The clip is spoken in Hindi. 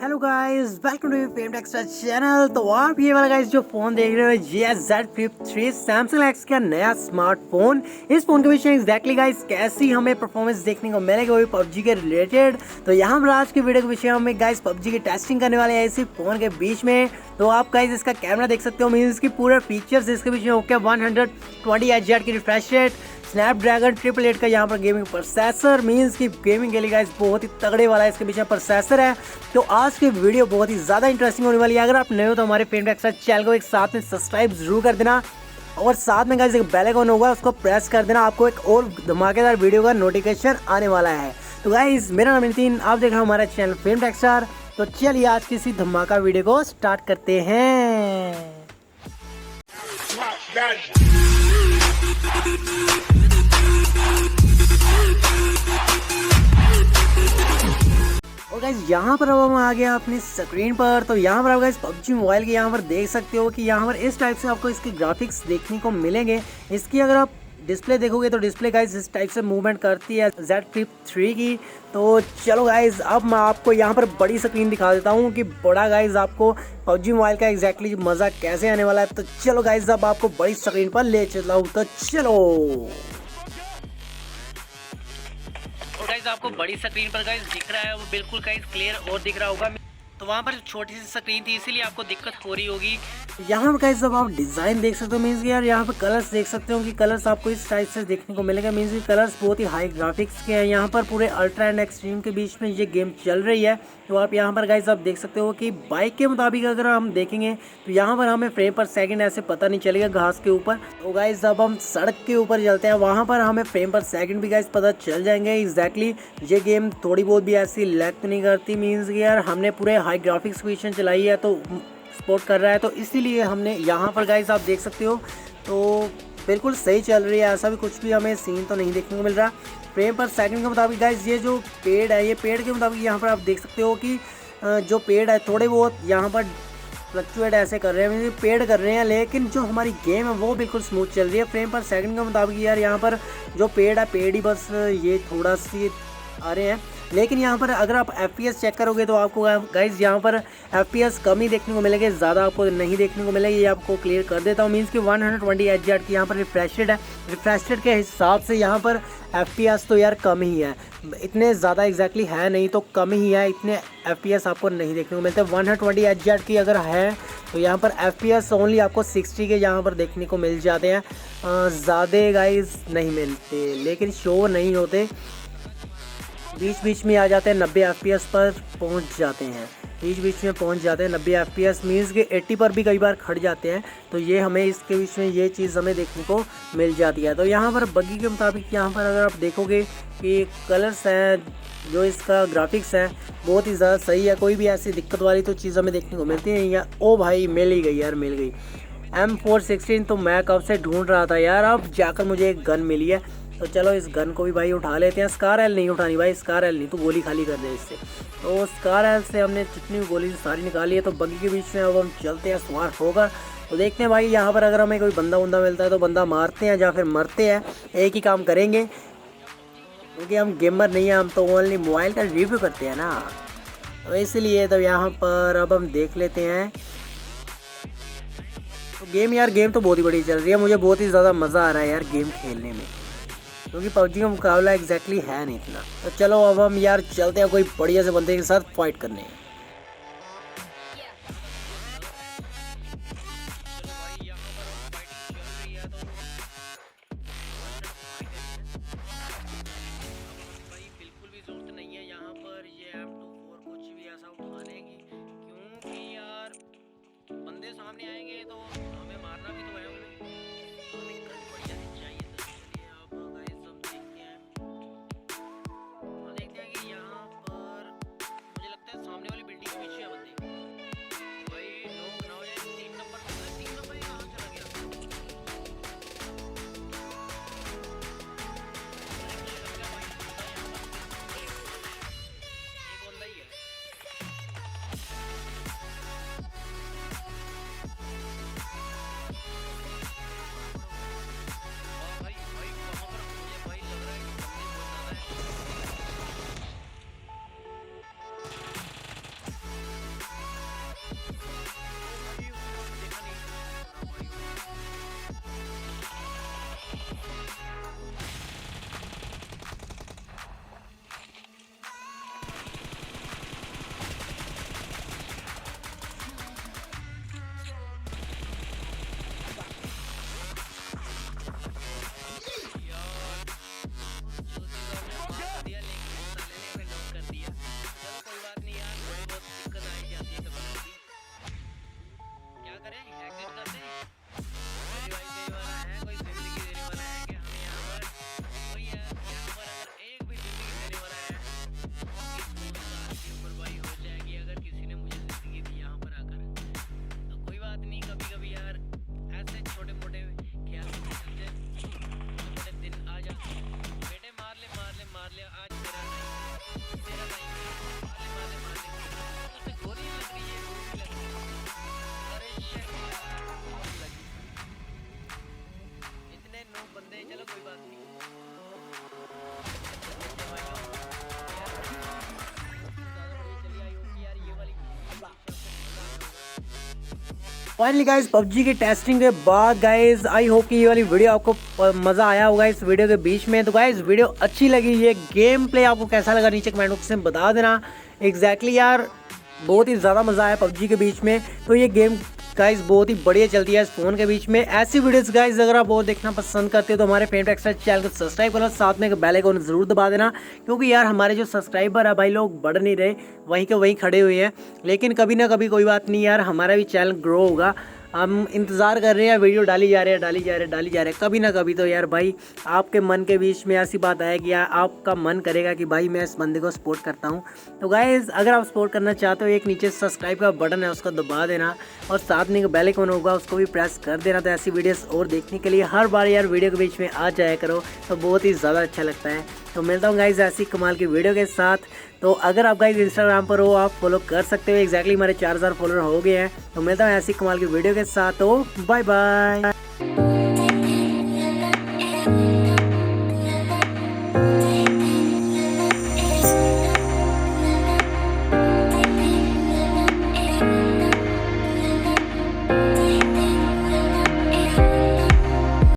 Hello guys, welcome to Fame textile channel. तो आप ये वाला गाइस जो फोन देख रहे हो ये Z Flip 3 सैमसंग एक्स का नया स्मार्टफोन। इस फोन के विषय एग्जैक्टली गाइस कैसी हमें परफॉर्मेंस देखने को मिलेगी वही पबजी के रिलेटेड। तो यहाँ पर आज के वीडियो के विषय में गाइस पबजी की टेस्टिंग करने वाले हैं इसी फोन के बीच में। तो आप गाइस इसका कैमरा देख सकते हो, मीन्स इसकी पूरे फीचर्स इसके बीच में ओके 120 Hz की रिफ्रेश रेट, स्नैपड्रैगन 888 का यहाँ पर गेमिंग प्रोसेसर, मीन्स की गेमिंग के लिए गाइस बहुत ही तगड़े वाला इसके पीछे प्रोसेसर है। तो आज की वीडियो बहुत ही ज़्यादा इंटरेस्टिंग होने वाली है। अगर आप नए हो तो हमारे फेम टेक्सटाइल चैनल को एक साथ में सब्सक्राइब जरूर कर देना और साथ में गाइस एक बेल आइकन होगा उसको प्रेस कर देना, आपको एक और धमाकेदार वीडियो का नोटिफिकेशन आने वाला है। तो गाइस मेरा नाम नितिन, आप देख रहे हो हमारा चैनल फेम टेक्सटाइल। तो चलिए आज की इसी धमाका वीडियो को स्टार्ट करते हैं। और गाइस यहाँ पर अब हम आ गया अपनी स्क्रीन पर। तो यहाँ पर आप गाइस पबजी मोबाइल के यहाँ पर देख सकते हो कि यहाँ पर इस टाइप से आपको इसके ग्राफिक्स देखने को मिलेंगे। इसकी अगर आप डिस्प्ले देखोगे तो डिस्प्ले गाइस इस टाइप से मूवमेंट करती है Z Flip 3 की। तो चलो गाइस अब मैं आपको यहाँ पर बड़ी स्क्रीन दिखा देता हूँ कि बड़ा गाइस आपको पबजी मोबाइल का एग्जैक्टली मज़ा कैसे आने वाला है। तो चलो गाइस अब आपको बड़ी स्क्रीन पर ले चलता हूँ, तो चलो। और गाइस आपको बड़ी स्क्रीन पर गाइस दिख रहा है वो बिल्कुल गाइस क्लियर और दिख रहा होगा। तो वहाँ पर छोटी सी स्क्रीन थी इसीलिए आपको दिक्कत हो रही होगी। यहाँ पर गाइस जब आप डिज़ाइन देख सकते हो, मीन्स यार यहाँ पर कलर्स देख सकते हो कि कलर्स आपको इस टाइप से देखने को मिलेगा। मीन्स की कलर्स बहुत ही हाई ग्राफिक्स के हैं। यहाँ पर पूरे अल्ट्रा एंड एक्सट्रीम के बीच में ये गेम चल रही है। तो आप यहाँ पर गाइस आप देख सकते हो कि बाइक के मुताबिक अगर हम देखेंगे तो यहाँ पर हमें फ्रेम पर सेकंड ऐसे पता नहीं चलेगा घास के ऊपर। तो गाइस जब हम सड़क के ऊपर चलते हैं वहाँ पर हमें फ्रेम पर सेकंड भी गाइस पता चल जाएंगे एग्जैक्टली। ये गेम थोड़ी बहुत भी ऐसी लैग तो नहीं करती, मीन्स कि यार हमने पूरे हाई ग्राफिक्स क्वेश्चन चलाई है तो सपोर्ट कर रहा है, तो इसीलिए हमने यहाँ पर गाइस आप देख सकते हो तो बिल्कुल सही चल रही है। ऐसा भी कुछ भी हमें सीन तो नहीं देखने को मिल रहा फ्रेम पर सेकंड के मुताबिक। गाइस ये जो पेड़ है ये पेड़ के मुताबिक यहाँ पर आप देख सकते हो कि जो पेड़ है थोड़े बहुत यहाँ पर फ्लक्चुएट ऐसे कर रहे हैं, पेड़ कर रहे हैं, लेकिन जो हमारी गेम है वो बिल्कुल स्मूथ चल रही है फ्रेम पर सेकंड के मुताबिक। यार यहाँ पर जो पेड़ है पेड़ ही बस ये थोड़ा सी आ रहे हैं, लेकिन यहाँ पर अगर आप FPS चेक करोगे तो आपको गाइस यहाँ पर FPS कम ही देखने को मिलेंगे, ज़्यादा आपको नहीं देखने को मिलेगी। ये आपको क्लियर कर देता हूँ। मीन्स कि 120 Hz की यहाँ पर रिफ्रेश रेट है। रिफ्रेश रेट के हिसाब से यहाँ पर FPS तो यार कम ही है, इतने ज़्यादा एग्जैक्टली है नहीं तो कम ही है, इतने FPS आपको नहीं देखने को मिलते। 120 Hz की अगर है तो यहाँ पर FPS ओनली आपको 60 के यहाँ पर देखने को मिल जाते हैं, ज़्यादा गाइस नहीं मिलते, लेकिन शो नहीं होते, बीच बीच में आ जाते हैं 90 FPS पर पहुंच जाते हैं, बीच बीच में पहुंच जाते हैं 90 FPS, मीन्स के 80 पर भी कई बार खड़ जाते हैं। तो ये हमें इसके बीच में ये चीज़ हमें देखने को मिल जाती है। तो यहाँ पर बग्गी के मुताबिक यहाँ पर अगर आप देखोगे कि कलर्स हैं, जो इसका ग्राफिक्स है बहुत ही ज़्यादा सही है, कोई भी ऐसी दिक्कत वाली तो चीज़ हमें देखने को मिलती है। या ओ भाई मिल ही गई यार, मिल गई M416। तो मैं कब से ढूंढ रहा था यार, अब जाकर मुझे एक गन मिली है। तो चलो इस गन को भी भाई उठा लेते हैं। स्कार एल नहीं उठानी भाई, स्कार एल नहीं तो गोली खाली कर दे इससे। तो स्कार एल से हमने जितनी भी गोली सारी निकाली है। तो बग्गी के बीच में अब हम चलते हैं सवार होकर। तो देखते हैं भाई यहाँ पर अगर हमें कोई बंदा मिलता है तो बंदा मारते हैं या फिर मरते हैं, एक ही काम करेंगे क्योंकि हम गेमर नहीं हैं, हम तो ओनली मोबाइल का रिव्यू करते हैं ना, तो इसलिए तो यहाँ पर अब हम देख लेते हैं। तो गेम यार गेम तो बहुत ही बड़ी चल रही है, मुझे बहुत ही ज़्यादा मज़ा आ रहा है यार गेम खेलने में, क्योंकि पबजी का मुकाबला एग्जैक्टली है नहीं इतना। तो चलो अब हम यार चलते हैं कोई बढ़िया से बंदे के साथ फाइट करने। बिल्कुल भी जरूरत नहीं है यहाँ पर ये M24 कुछ भी ऐसा उठाने की, क्योंकि यार बंदे सामने आएंगे तो हमें मारना भी तो है उन्हें, हमें गन बढ़िया सी चाहिए। तो चलिए अब गाइस सब देखते हैं और देखते हैं कि यहाँ पर मुझे लगता है सामने वाली बिल्डिंग के पीछे है बंदे। भाई लोग ना हो जाए, 3 नंबर 3 नंबर ये कहाँ चला गया? एक बंदा ही है। फाइनली गाइस पबजी की टेस्टिंग के बाद गाइस आई होप कि ये वाली वीडियो आपको मज़ा आया होगा इस वीडियो के बीच में। तो गाइस वीडियो अच्छी लगी, ये गेम प्ले आपको कैसा लगा नीचे कमेंट बॉक्स में बता देना। एग्जैक्टली यार बहुत ही ज़्यादा मज़ा आया पबजी के बीच में। तो ये गेम गाइस बहुत ही बढ़िया चलती है इस फ़ोन के बीच में। ऐसी वीडियोस गाइस अगर आप बहुत देखना पसंद करते हो तो हमारे फेम टेक्सटाइल चैनल को सब्सक्राइब करो, साथ में बेल आइकन ज़रूर दबा देना, क्योंकि यार हमारे जो सब्सक्राइबर है भाई लोग बढ़ नहीं रहे, वहीं के वहीं खड़े हुए हैं। लेकिन कभी ना कभी कोई बात नहीं यार, हमारा भी चैनल ग्रो होगा। हम इंतज़ार कर रहे हैं, वीडियो डाली जा रहे हैं कभी ना कभी तो यार भाई आपके मन के बीच में ऐसी बात आएगी यार, आपका मन करेगा कि भाई मैं इस बंदे को सपोर्ट करता हूँ। तो गाइस अगर आप सपोर्ट करना चाहते हो एक नीचे सब्सक्राइब का बटन है उसको दबा देना, और साथ में बेल आइकन होगा उसको भी प्रेस कर देना। तो ऐसी वीडियोस और देखने के लिए हर बार यार वीडियो के बीच में आ जाया करो, तो बहुत ही ज़्यादा अच्छा लगता है। तो मिलता हूँ गाइस ऐसी कमाल की वीडियो के साथ। तो अगर आप गाइस इंस्टाग्राम पर हो आप फॉलो कर सकते हो, एग्जैक्टली हमारे 4000 फॉलोअर हो गए हैं। तो मिलता हूँ ऐसी कमाल की वीडियो के साथ, तो बाय बाय।